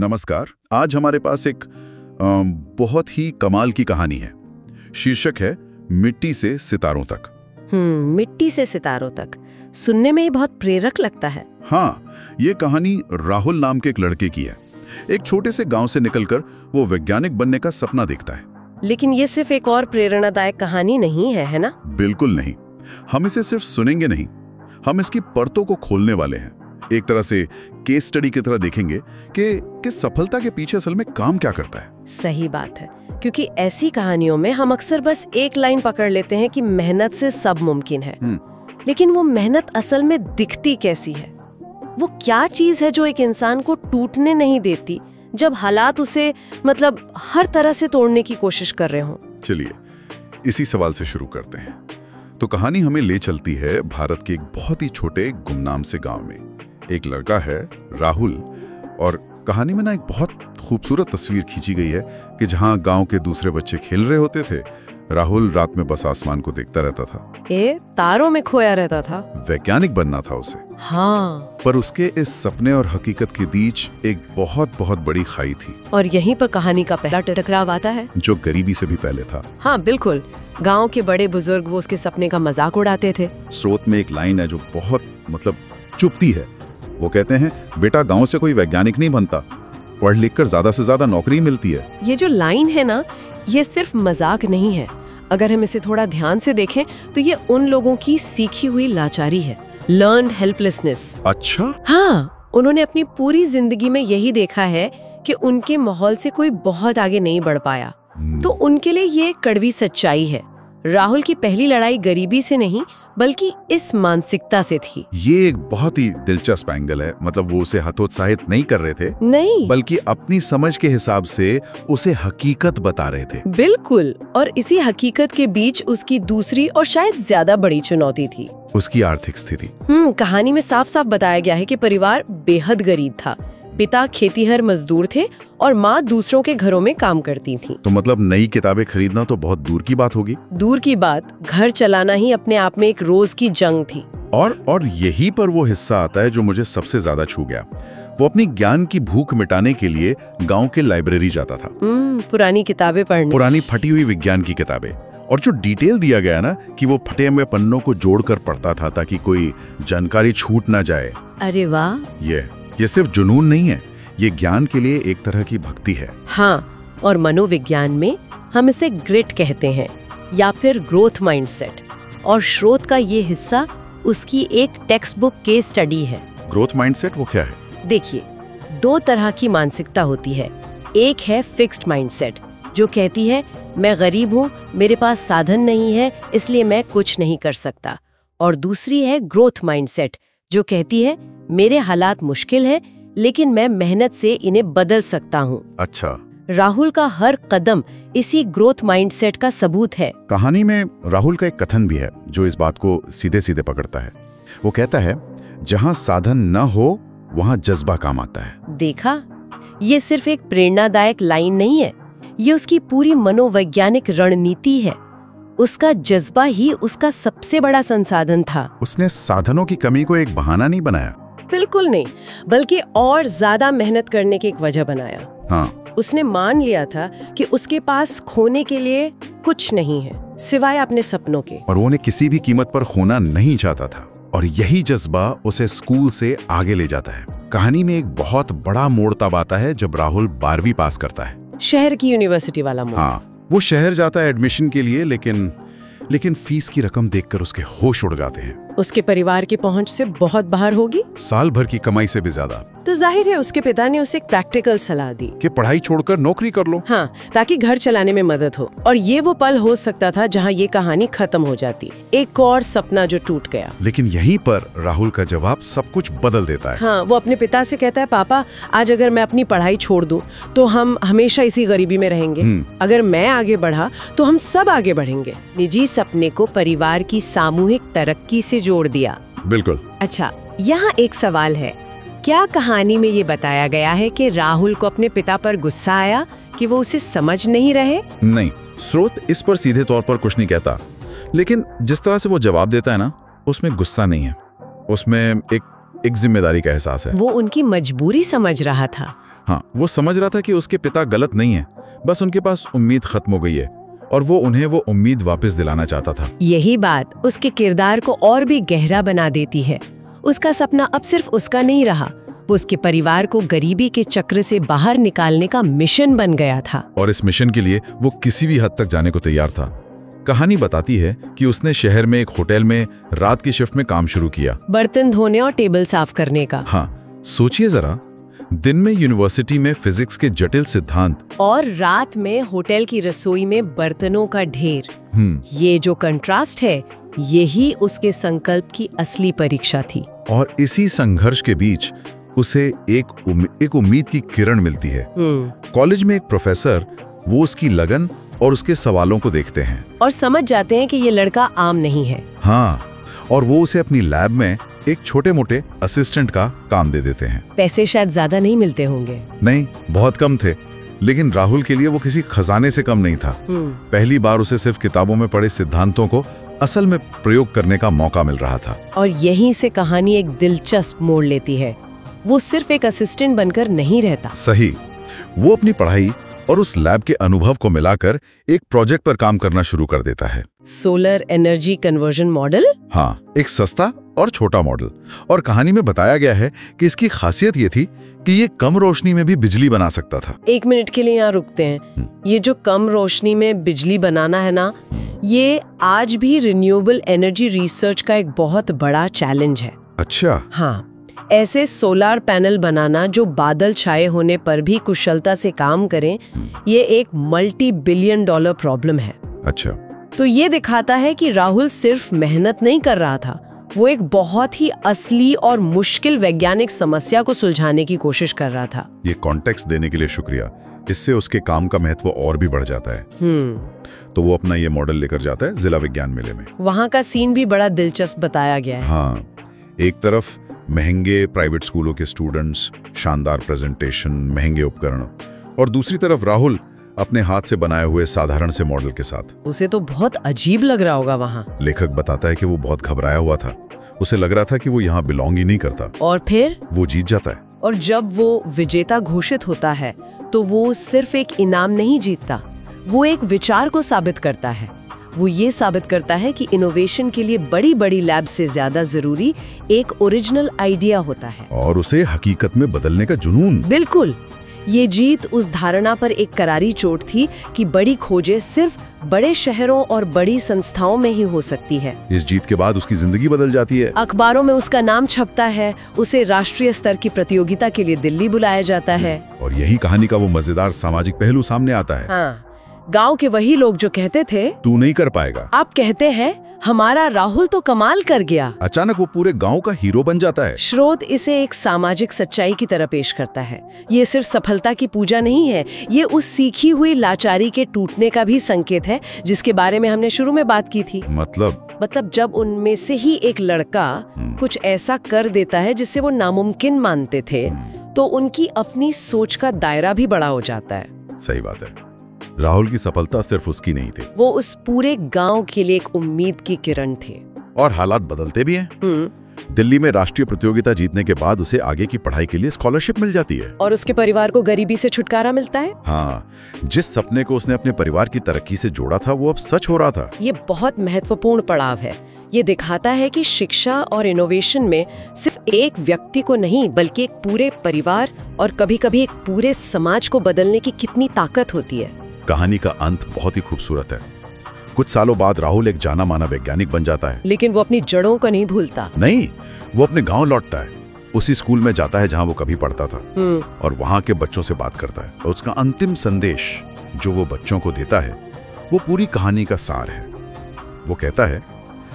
नमस्कार। आज हमारे पास एक बहुत ही कमाल की कहानी है। शीर्षक है मिट्टी से सितारों तक। मिट्टी से सितारों तक सुनने में ये बहुत प्रेरक लगता है। हाँ, ये कहानी राहुल नाम के एक लड़के की है। एक छोटे से गांव से निकलकर वो वैज्ञानिक बनने का सपना देखता है। लेकिन ये सिर्फ एक और प्रेरणादायक कहानी नहीं है ना? बिल्कुल नहीं। हम इसे सिर्फ सुनेंगे नहीं, हम इसकी परतों को खोलने वाले हैं। एक तरह से केस स्टडी की तरह देखेंगे कि सफलता के पीछे असल में काम क्या करता है। सही बात है, क्योंकि ऐसी कहानियों में हम अक्सर बस एक लाइन पकड़ लेते हैं कि मेहनत से सब मुमकिन है। लेकिन वो मेहनत असल में दिखती कैसी है? वो क्या चीज है जो एक इंसान को टूटने नहीं देती जब हालात उसे हर तरह से तोड़ने की कोशिश कर रहे हों? चलिए इसी सवाल से शुरू करते हैं। तो कहानी हमें ले चलती है भारत के एक बहुत ही छोटे गुमनाम से गांव में। एक लड़का है राहुल, और कहानी में एक बहुत खूबसूरत तस्वीर खींची गई है कि जहां गांव के दूसरे बच्चे खेल रहे होते थे, राहुल रात में बस आसमान को देखता रहता था। तारों में खोया रहता था। वैज्ञानिक बनना था उसे। हाँ। पर उसके इस सपने और हकीकत के बीच एक बहुत बहुत बड़ी खाई थी। और यहीं पर कहानी का पहला टकराव आता है, जो गरीबी से भी पहले था। हाँ बिल्कुल। गांव के बड़े बुजुर्ग वो उसके सपने का मजाक उड़ाते थे। स्रोत में एक लाइन है जो बहुत चुभती है। वो कहते हैं, बेटा गांव से कोई वैज्ञानिक नहीं बनता, पढ़ लिख कर ज्यादा से ज्यादा नौकरी मिलती है। ये जो लाइन है ना, ये सिर्फ मजाक नहीं है। अगर हम इसे थोड़ा ध्यान से देखें तो ये उन लोगों की सीखी हुई लाचारी है, लर्न्ड हेल्पलेसनेस। अच्छा? हाँ, उन्होंने अपनी पूरी जिंदगी में यही देखा है कि उनके माहौल से कोई बहुत आगे नहीं बढ़ पाया। तो उनके लिए ये कड़वी सच्चाई है। राहुल की पहली लड़ाई गरीबी से नहीं बल्कि इस मानसिकता से थी। ये एक बहुत ही दिलचस्प एंगल है। वो उसे हतोत्साहित नहीं कर रहे थे, नहीं, बल्कि अपनी समझ के हिसाब से उसे हकीकत बता रहे थे। बिल्कुल। और इसी हकीकत के बीच उसकी दूसरी और शायद ज्यादा बड़ी चुनौती थी, उसकी आर्थिक स्थिति। कहानी में साफ साफ बताया गया है कि परिवार बेहद गरीब था। पिता खेतीहर मजदूर थे और माँ दूसरों के घरों में काम करती थी। तो नई किताबें खरीदना तो बहुत दूर की बात होगी। दूर की बात, घर चलाना ही अपने आप में एक रोज की जंग थी। और यही पर वो हिस्सा आता है जो मुझे सबसे ज्यादा छू गया। वो अपनी ज्ञान की भूख मिटाने के लिए गांव के लाइब्रेरी जाता था। पुरानी किताबें पढ़ने, पुरानी फटी हुई विज्ञान की किताबें। और जो डिटेल दिया गया ना कि वो फटे हुए पन्नों को जोड़कर पढ़ता था ताकि कोई जानकारी छूट ना जाए। अरे वाह! ये सिर्फ जुनून नहीं है, ये ज्ञान के लिए एक तरह की भक्ति है। हाँ, और मनोविज्ञान में हम इसे ग्रिट कहते हैं या फिर ग्रोथ माइंडसेट। और स्रोत का ये हिस्सा उसकी एक टेक्स्ट बुक केस स्टडी है। ग्रोथ माइंडसेट वो क्या है? देखिए, दो तरह की मानसिकता होती है। एक है फिक्स्ड माइंडसेट जो कहती है मैं गरीब हूँ, मेरे पास साधन नहीं है, इसलिए मैं कुछ नहीं कर सकता। और दूसरी है ग्रोथ माइंडसेट जो कहती है मेरे हालात मुश्किल है लेकिन मैं मेहनत से इन्हें बदल सकता हूँ। अच्छा। राहुल का हर कदम इसी ग्रोथ माइंडसेट का सबूत है। कहानी में राहुल का एक कथन भी है जो इस बात को सीधे सीधे पकड़ता है। वो कहता है, जहाँ साधन न हो वहाँ जज्बा काम आता है। देखा, ये सिर्फ एक प्रेरणादायक लाइन नहीं है, ये उसकी पूरी मनोवैज्ञानिक रणनीति है। उसका जज्बा ही उसका सबसे बड़ा संसाधन था। उसने साधनों की कमी को एक बहाना नहीं बनाया। बिल्कुल नहीं, बल्कि और ज्यादा मेहनत करने की एक वजह बनाया। हाँ। उसने मान लिया था कि उसके पास खोने के लिए कुछ नहीं है सिवाय अपने सपनों के, और वो उन्हें किसी भी कीमत पर खोना नहीं चाहता था। और यही जज्बा उसे स्कूल से आगे ले जाता है। कहानी में एक बहुत बड़ा मोड़ तब आता है जब राहुल 12वीं पास करता है। शहर की यूनिवर्सिटी वाला मोड़। हाँ, वो शहर जाता है एडमिशन के लिए, लेकिन फीस की रकम देखकर उसके होश उड़ जाते हैं। उसके परिवार की पहुंच से बहुत बाहर होगी, साल भर की कमाई से भी ज्यादा। तो जाहिर है उसके पिता ने उसे एक प्रैक्टिकल सलाह दी कि पढ़ाई छोड़कर नौकरी कर लो। हाँ, ताकि घर चलाने में मदद हो। और ये वो पल हो सकता था जहाँ ये कहानी खत्म हो जाती, एक और सपना जो टूट गया। लेकिन यहीं पर राहुल का जवाब सब कुछ बदल देता है। हाँ, वो अपने पिता से कहता है, पापा आज अगर मैं अपनी पढ़ाई छोड़ दूं तो हम हमेशा इसी गरीबी में रहेंगे। अगर मैं आगे बढ़ा तो हम सब आगे बढ़ेंगे। निजी सपने को परिवार की सामूहिक तरक्की से जोड़ दिया। बिल्कुल। अच्छा, यहाँ एक सवाल है, क्या कहानी में ये बताया गया है कि राहुल को अपने पिता पर गुस्सा आया कि वो उसे समझ नहीं रहे? नहीं, स्रोत इस पर सीधे तौर पर कुछ नहीं कहता, लेकिन जिस तरह से वो जवाब देता है ना, उसमें गुस्सा नहीं है, उसमें एक जिम्मेदारी का एहसास है। वो उनकी मजबूरी समझ रहा था। हाँ, वो समझ रहा था कि उसके पिता गलत नहीं है, बस उनके पास उम्मीद खत्म हो गई है और वो उन्हें वो उम्मीद वापस दिलाना चाहता था। यही बात उसके किरदार को और भी गहरा बना देती है। उसका सपना अब सिर्फ उसका नहीं रहा, वो उसके परिवार को गरीबी के चक्र से बाहर निकालने का मिशन बन गया था। और इस मिशन के लिए वो किसी भी हद तक जाने को तैयार था। कहानी बताती है कि उसने शहर में एक होटल में रात की शिफ्ट में काम शुरू किया, बर्तन धोने और टेबल साफ करने का। हाँ, सोचिए जरा, दिन में यूनिवर्सिटी में फिजिक्स के जटिल सिद्धांत और रात में होटल की रसोई में बर्तनों का ढेर। ये जो कंट्रास्ट है, यही उसके संकल्प की असली परीक्षा थी। और इसी संघर्ष के बीच उसे एक उम्मीद की किरण मिलती है। कॉलेज में एक प्रोफेसर वो उसकी लगन और उसके सवालों को देखते हैं और समझ जाते हैं कि ये लड़का आम नहीं है। हाँ, और वो उसे अपनी लैब में एक छोटे मोटे असिस्टेंट का काम दे देते हैं। पैसे शायद ज्यादा नहीं मिलते होंगे। नहीं, बहुत कम थे, लेकिन राहुल के लिए वो किसी खजाने से कम नहीं था। पहली बार उसे सिर्फ किताबों में पढ़े सिद्धांतों को असल में प्रयोग करने का मौका मिल रहा था। और यहीं से कहानी एक दिलचस्प मोड़ लेती है। वो सिर्फ एक असिस्टेंट बनकर नहीं रहता। सही, वो अपनी पढ़ाई और उस लैब के अनुभव को मिलाकर एक प्रोजेक्ट पर काम करना शुरू कर देता है। Solar energy conversion model. हाँ, एक सस्ता और छोटा मॉडल। और कहानी में बताया गया है कि इसकी खासियत ये थी कि ये कम रोशनी में भी बिजली बना सकता था। 1 मिनट के लिए यहाँ रुकते हैं। ये जो कम रोशनी में बिजली बनाना है ना, ये आज भी रिन्यूएबल एनर्जी रिसर्च का एक बहुत बड़ा चैलेंज है। अच्छा। हाँ, ऐसे सोलर पैनल बनाना जो बादल छाए होने पर भी कुशलता से काम करें, ये एक $multi-billion प्रॉब्लम है। अच्छा। तो ये दिखाता है कि राहुल सिर्फ मेहनत नहीं कर रहा था, वो एक बहुत ही असली और मुश्किल वैज्ञानिक समस्या को सुलझाने की कोशिश कर रहा था। ये कॉन्टेक्स्ट देने के लिए शुक्रिया। इससे उसके काम का महत्व और भी बढ़ जाता है। तो वो अपना ये मॉडल लेकर जाता है जिला विज्ञान मेले में। वहाँ का सीन भी बड़ा दिलचस्प बताया गया है। हाँ, एक तरफ महंगे प्राइवेट स्कूलों के स्टूडेंट्स, शानदार प्रेजेंटेशन, महंगे उपकरण, और दूसरी तरफ राहुल अपने हाथ से बनाए हुए साधारण से मॉडल के साथ। उसे तो बहुत अजीब लग रहा होगा वहाँ। लेखक बताता है कि वो बहुत घबराया हुआ था। उसे लग रहा था कि वो यहाँ बिलोंग ही नहीं करता। और फिर वो जीत जाता है। और जब वो विजेता घोषित होता है तो वो सिर्फ एक इनाम नहीं जीतता, वो एक विचार को साबित करता है। वो ये साबित करता है कि इनोवेशन के लिए बड़ी बड़ी लैब से ज्यादा जरूरी एक ओरिजिनल आइडिया होता है, और उसे हकीकत में बदलने का जुनून। बिल्कुल। ये जीत उस धारणा पर एक करारी चोट थी कि बड़ी खोजें सिर्फ बड़े शहरों और बड़ी संस्थाओं में ही हो सकती है। इस जीत के बाद उसकी जिंदगी बदल जाती है। अखबारों में उसका नाम छपता है, उसे राष्ट्रीय स्तर की प्रतियोगिता के लिए दिल्ली बुलाया जाता है। और यही कहानी का वो मजेदार सामाजिक पहलू सामने आता है। हाँ, गांव के वही लोग जो कहते थे तू नहीं कर पाएगा, आप कहते हैं हमारा राहुल तो कमाल कर गया, अचानक वो पूरे गांव का हीरो बन जाता है। स्रोत इसे एक सामाजिक सच्चाई की तरह पेश करता है। ये सिर्फ सफलता की पूजा नहीं है, ये उस सीखी हुई लाचारी के टूटने का भी संकेत है जिसके बारे में हमने शुरू में बात की थी। मतलब जब उनमें से ही एक लड़का कुछ ऐसा कर देता है जिससे वो नामुमकिन मानते थे, तो उनकी अपनी सोच का दायरा भी बड़ा हो जाता है। सही बात है। राहुल की सफलता सिर्फ उसकी नहीं थी, वो उस पूरे गांव के लिए एक उम्मीद की किरण थे। और हालात बदलते भी हैं। दिल्ली में राष्ट्रीय प्रतियोगिता जीतने के बाद उसे आगे की पढ़ाई के लिए स्कॉलरशिप मिल जाती है और उसके परिवार को गरीबी से छुटकारा मिलता है। हाँ, जिस सपने को उसने अपने परिवार की तरक्की से जोड़ा था वो अब सच हो रहा था। ये बहुत महत्वपूर्ण पड़ाव है। ये दिखाता है कि शिक्षा और इनोवेशन में सिर्फ एक व्यक्ति को नहीं बल्कि एक पूरे परिवार और कभी-कभी एक पूरे समाज को बदलने की कितनी ताकत होती है। कहानी का अंत बहुत ही खूबसूरत है। कुछ सालों बाद राहुल एक जाना माना वैज्ञानिक बन जाता है, लेकिन वो अपनी जड़ों को नहीं भूलता। नहीं, वो अपने गांव लौटता है, उसी स्कूल में जाता है जहां वो कभी पढ़ता था, और वहां के बच्चों से बात करता है। और उसका अंतिम संदेश जो वो बच्चों को देता है वो पूरी कहानी का सार है। वो कहता है,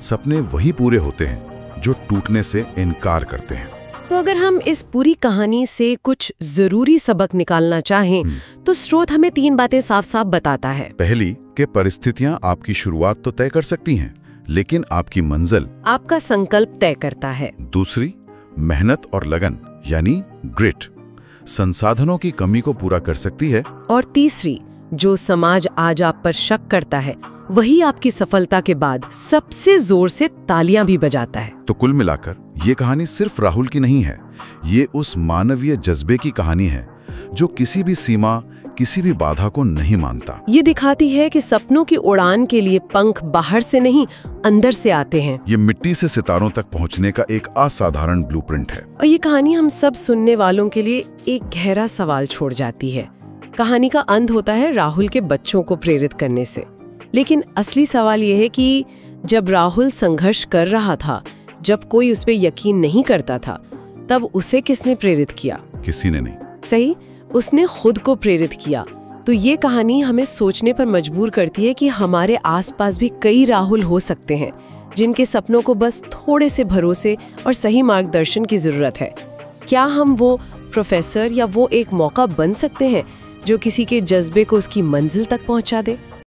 सपने वही पूरे होते हैं जो टूटने से इनकार करते हैं। तो अगर हम इस पूरी कहानी से कुछ जरूरी सबक निकालना चाहें तो स्रोत हमें 3 बातें साफ साफ बताता है। पहली, कि परिस्थितियां आपकी शुरुआत तो तय कर सकती हैं, लेकिन आपकी मंजिल आपका संकल्प तय करता है। दूसरी, मेहनत और लगन यानी ग्रिट संसाधनों की कमी को पूरा कर सकती है। और तीसरी, जो समाज आज आप पर शक करता है वही आपकी सफलता के बाद सबसे जोर से तालियां भी बजाता है। तो कुल मिलाकर ये कहानी सिर्फ राहुल की नहीं है, ये उस मानवीय जज्बे की कहानी है जो किसी भी सीमा, किसी भी बाधा को नहीं मानता। ये दिखाती है कि सपनों की उड़ान के लिए पंख बाहर से नहीं, अंदर से आते हैं। ये मिट्टी से सितारों तक पहुंचने का एक असाधारण ब्लूप्रिंट है। और ये कहानी हम सब सुनने वालों के लिए एक गहरा सवाल छोड़ जाती है। कहानी का अंत होता है राहुल के बच्चों को प्रेरित करने से, लेकिन असली सवाल ये है कि जब राहुल संघर्ष कर रहा था, जब कोई उस पर यकीन नहीं करता था, तब उसे किसने प्रेरित किया? किसी ने नहीं। सही, उसने खुद को प्रेरित किया। तो ये कहानी हमें सोचने पर मजबूर करती है कि हमारे आसपास भी कई राहुल हो सकते हैं, जिनके सपनों को बस थोड़े से भरोसे और सही मार्गदर्शन की जरूरत है। क्या हम वो प्रोफेसर या वो एक मौका बन सकते हैं जो किसी के जज्बे को उसकी मंजिल तक पहुंचा दे?